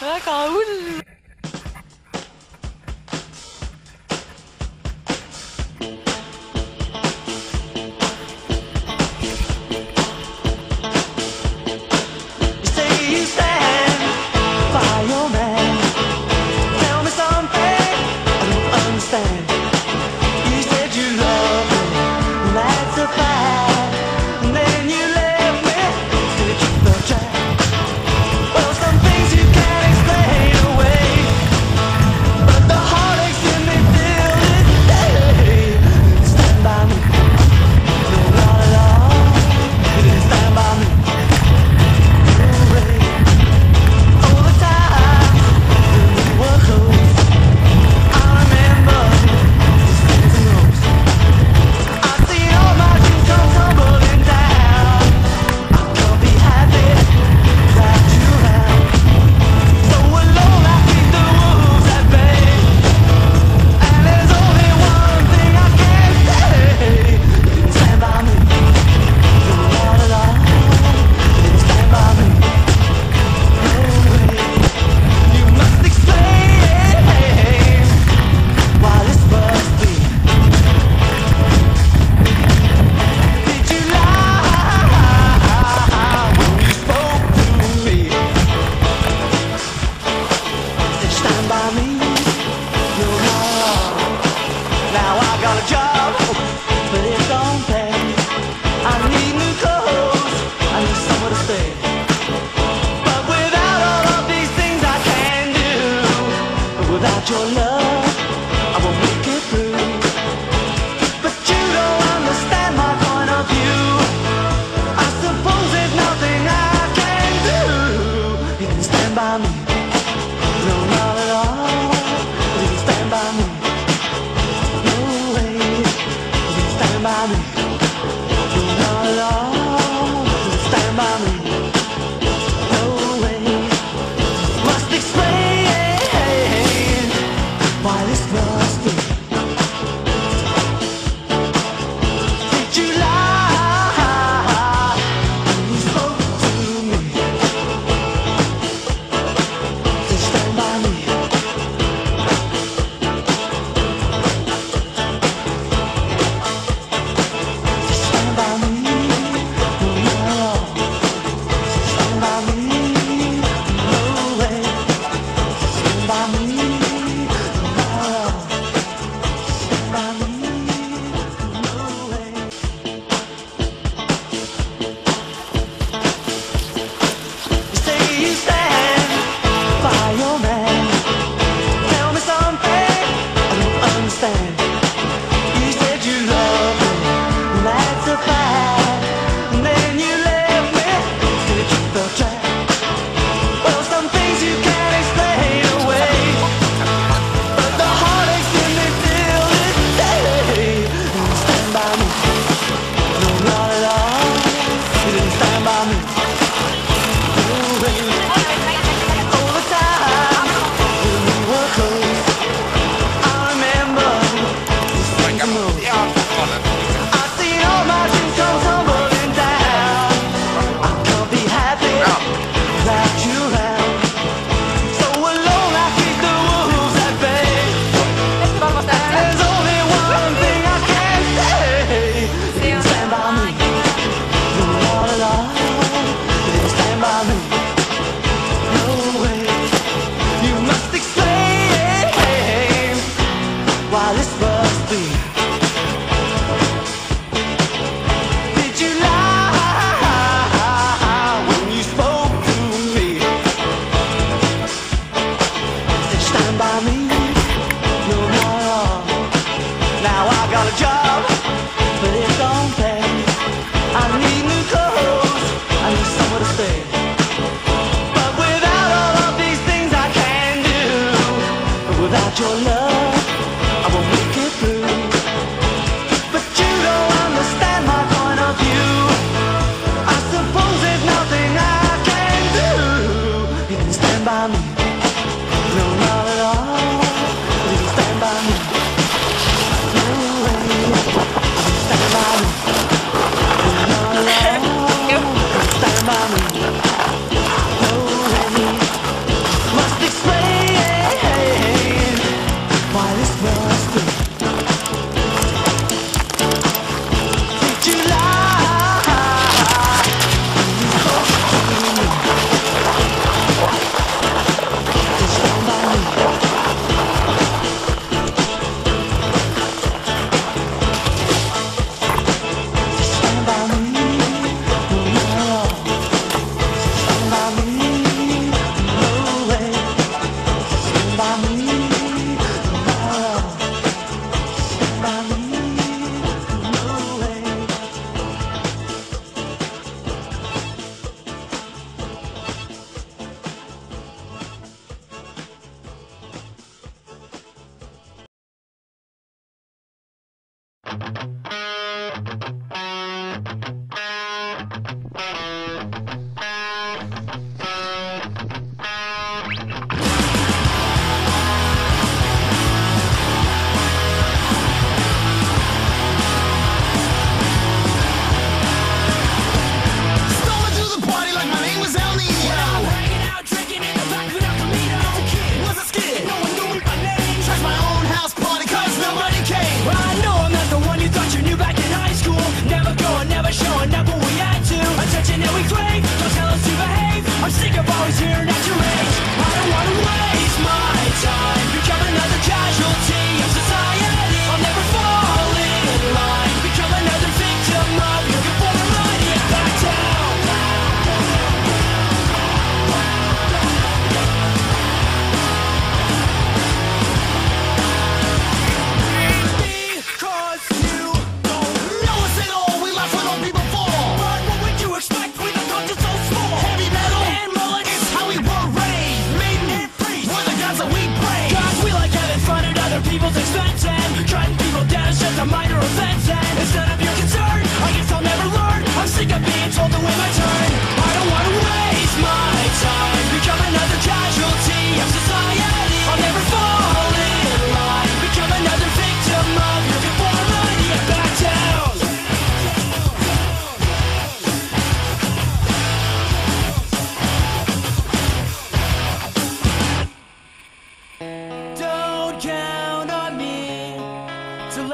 Cool.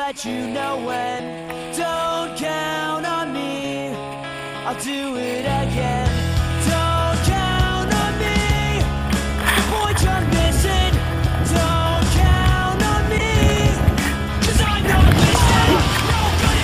let you know when. Don't count on me, I'll do it again. Don't count on me, the point you're missing. Don't count on me, 'cause I'm not listening. Nobody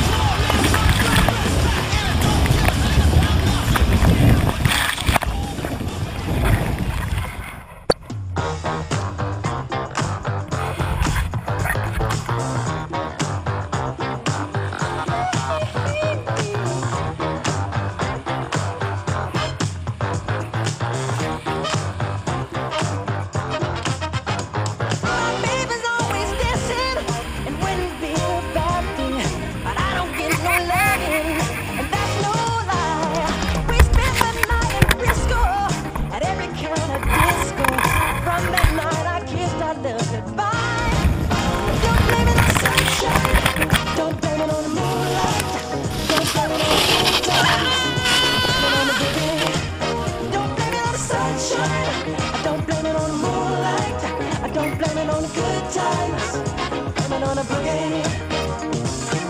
on a boogie.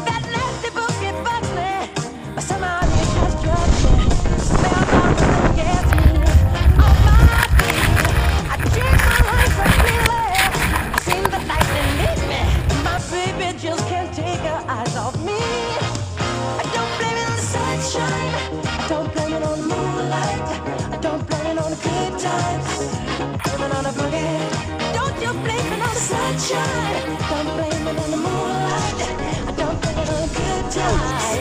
That nasty boogie bugs me, but somehow it just drugs me. Spellbound rhythm gets me on my feet. I check my life completely. I seem the lightning needs me. My baby just can't take her eyes off me. I don't blame it on the sunshine. I don't blame it on the moonlight. I don't blame it on the good times. Blame it on a boogie. Don't you blame it on the sunshine. Don't blame it on the moonlight. I don't blame it on the good times.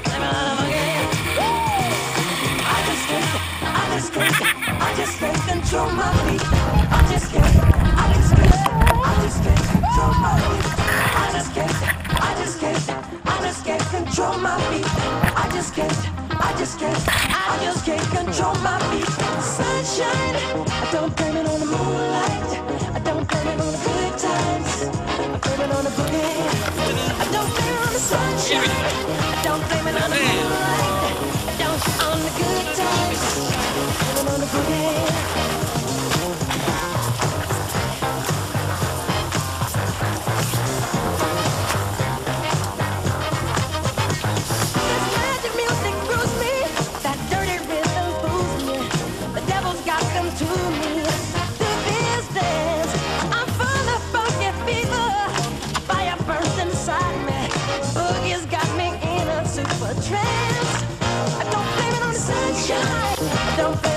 Blame it on the boogie. I just can't control my feet. I just can't control my feet. I just can't control my feet. I just can't control my feet. Sunshine, I don't blame it on the moonlight. I don't blame it on the good times. I blame it on the boogie. I don't blame it on the sunshine. I don't blame it on the moonlight. I don't on the good times. I blame it on the boogie. Trance. I don't blame it on the sunshine. I don't blame